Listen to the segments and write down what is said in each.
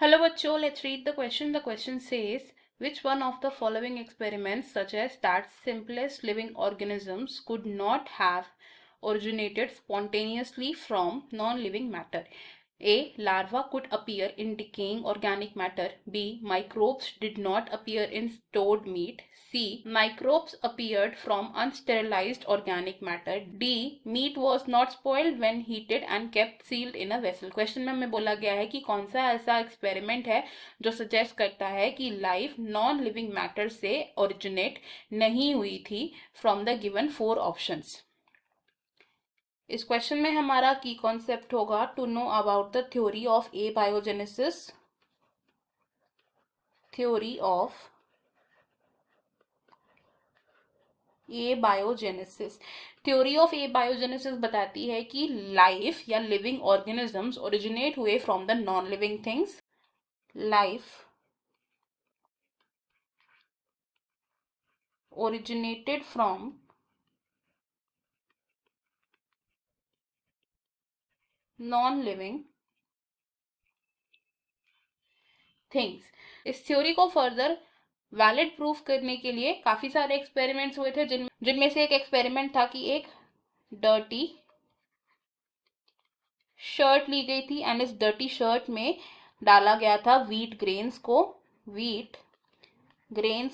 Hello बच्चों, let's read the question. The question says, which one of the following experiments suggests that simplest living organisms could not have originated spontaneously from non-living matter? A. Larva could appear in decaying organic matter. B. Microbes did not appear in stored meat. C. Microbes appeared from unsterilized organic matter. D. Meat was not spoiled when heated and kept sealed in a vessel. Question में हमें बोला गया है कि कौन सा ऐसा experiment है जो सजेस्ट करता है कि लाइफ नॉन लिविंग मैटर से ओरिजिनेट नहीं हुई थी फ्रॉम द गिवन 4 ऑप्शंस। इस क्वेश्चन में हमारा की कॉन्सेप्ट होगा to know about the theory of abiogenesis. Theory of abiogenesis. Theory of abiogenesis बताती है कि लाइफ या लिविंग ऑर्गेनिजम्स ओरिजिनेट हुए from the non living things. लाइफ originated from non-living थिंग्स। इस थ्योरी को further valid proof करने के लिए काफी सारे एक्सपेरिमेंट्स हुए थे जिनमें से एक एक्सपेरिमेंट था कि एक डर्टी शर्ट ली गई थी एंड इस डर्टी शर्ट में डाला गया था वीट ग्रेन्स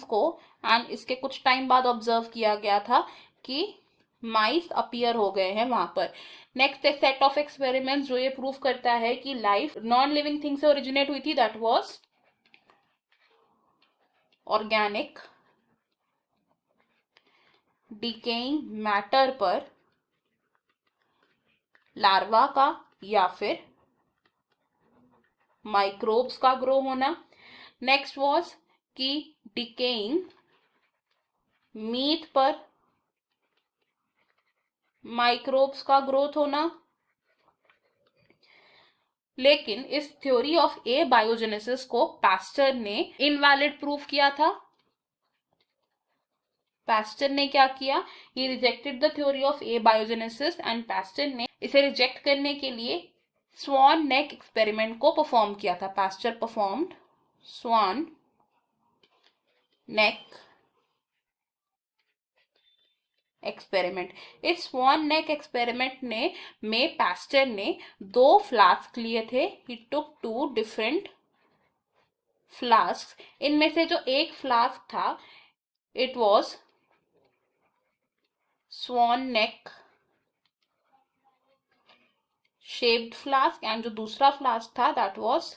को एंड इसके कुछ टाइम बाद ऑब्जर्व किया गया था कि माइस अपीयर हो गए हैं वहां पर। नेक्स्ट सेट ऑफ एक्सपेरिमेंट्स जो ये प्रूफ करता है कि लाइफ नॉन लिविंग थिंग से ओरिजिनेट हुई थी, that was organic decaying matter पर लार्वा का या फिर माइक्रोब्स का ग्रो होना। नेक्स्ट वाज कि डिकेइंग मीट पर माइक्रोब्स का ग्रोथ होना। लेकिन इस थ्योरी ऑफ ए बायोजेनेसिस को पास्चर ने इनवैलिड प्रूफ किया था। पास्चर ने क्या किया, he rejected the theory of abiogenesis and Pasteur ने इसे रिजेक्ट करने के लिए स्वान नेक एक्सपेरिमेंट को परफॉर्म किया था। पास्चर परफॉर्म्ड स्वान नेक एक्सपेरिमेंट। इस स्वान नेक एक्सपेरिमेंट में पास्चर ने 2 फ्लास्क लिए थे। He took 2 different flask. इनमें से जो एक फ्लास्क था it was swan neck shaped flask and जो दूसरा फ्लास्क था दैट वाज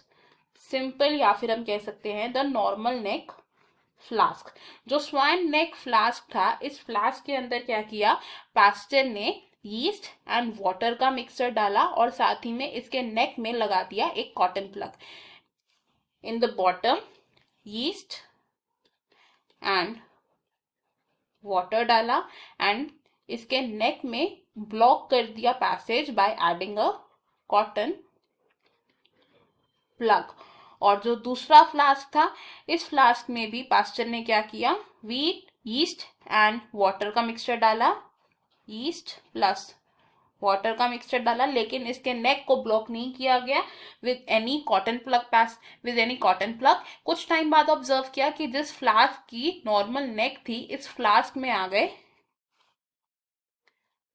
सिंपल या फिर हम कह सकते हैं द नॉर्मल नेक फ्लास्क। जो स्वान नेक फ्लास्क था, इस फ्लास्क के अंदर क्या किया, पास्चर ने यीस्ट एंड वाटर का मिक्सचर डाला और साथ ही में इसके नेक में लगा दिया एक cotton plug. In the bottom yeast and water डाला एंड इसके नेक में ब्लॉक कर दिया passage by adding a cotton plug. और जो दूसरा फ्लास्क था, इस फ्लास्क में भी पास्चर ने क्या किया, वीट यीस्ट एंड वाटर का मिक्सचर डाला, यीस्ट प्लस वाटर का मिक्सचर डाला, लेकिन इसके नेक को ब्लॉक नहीं किया गया विद एनी कॉटन प्लग। कुछ टाइम बाद ऑब्जर्व किया कि जिस फ्लास्क की नॉर्मल नेक थी, इस फ्लास्क में आ गए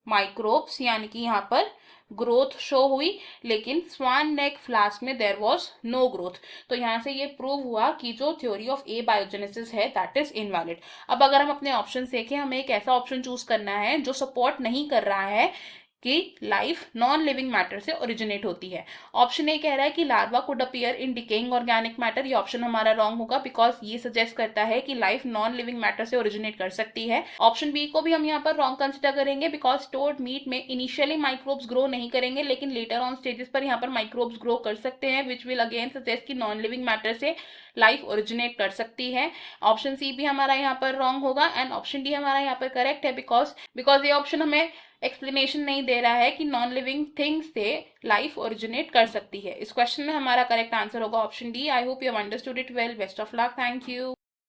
माइक्रोब्स, यानी कि यहाँ पर ग्रोथ शो हुई, लेकिन स्वान नेक फ्लास्क में देयर वाज नो ग्रोथ। तो यहाँ से ये प्रूव हुआ कि जो थ्योरी ऑफ ए बायोजेनेसिस है दैट इज इनवैलिड। अब अगर हम अपने ऑप्शन देखें, हमें एक ऐसा ऑप्शन चूज करना है जो सपोर्ट नहीं कर रहा है कि लाइफ नॉन लिविंग मैटर से ओरिजिनेट होती है। ऑप्शन ए कह रहा है कि larva could appear in decaying organic matter. ये ऑप्शन हमारा रॉन्ग होगा बिकॉज ये सजेस्ट करता है कि लाइफ नॉन लिविंग मैटर से ओरिजिनेट कर सकती है। ऑप्शन बी को भी हम यहाँ पर रॉन्ग कंसिडर करेंगे बिकॉज स्टोर्ड मीट में इनिशियली माइक्रोब्स ग्रो नहीं करेंगे, लेकिन लेटर ऑन स्टेजेस पर यहाँ पर माइक्रोब्स ग्रो कर सकते हैं, विच विल अगेन सजेस्ट कि नॉन लिविंग मैटर से लाइफ ओरिजिनेट कर सकती है। ऑप्शन सी भी हमारा यहाँ पर रॉन्ग होगा एंड ऑप्शन डी हमारा यहाँ पर करेक्ट है बिकॉज ये ऑप्शन हमें एक्सप्लेनेशन नहीं दे रहा है कि नॉन लिविंग थिंग्स से लाइफ ओरिजिनेट कर सकती है। इस क्वेश्चन में हमारा करेक्ट आंसर होगा option D. I hope you have understood it well. Best of luck. Thank you.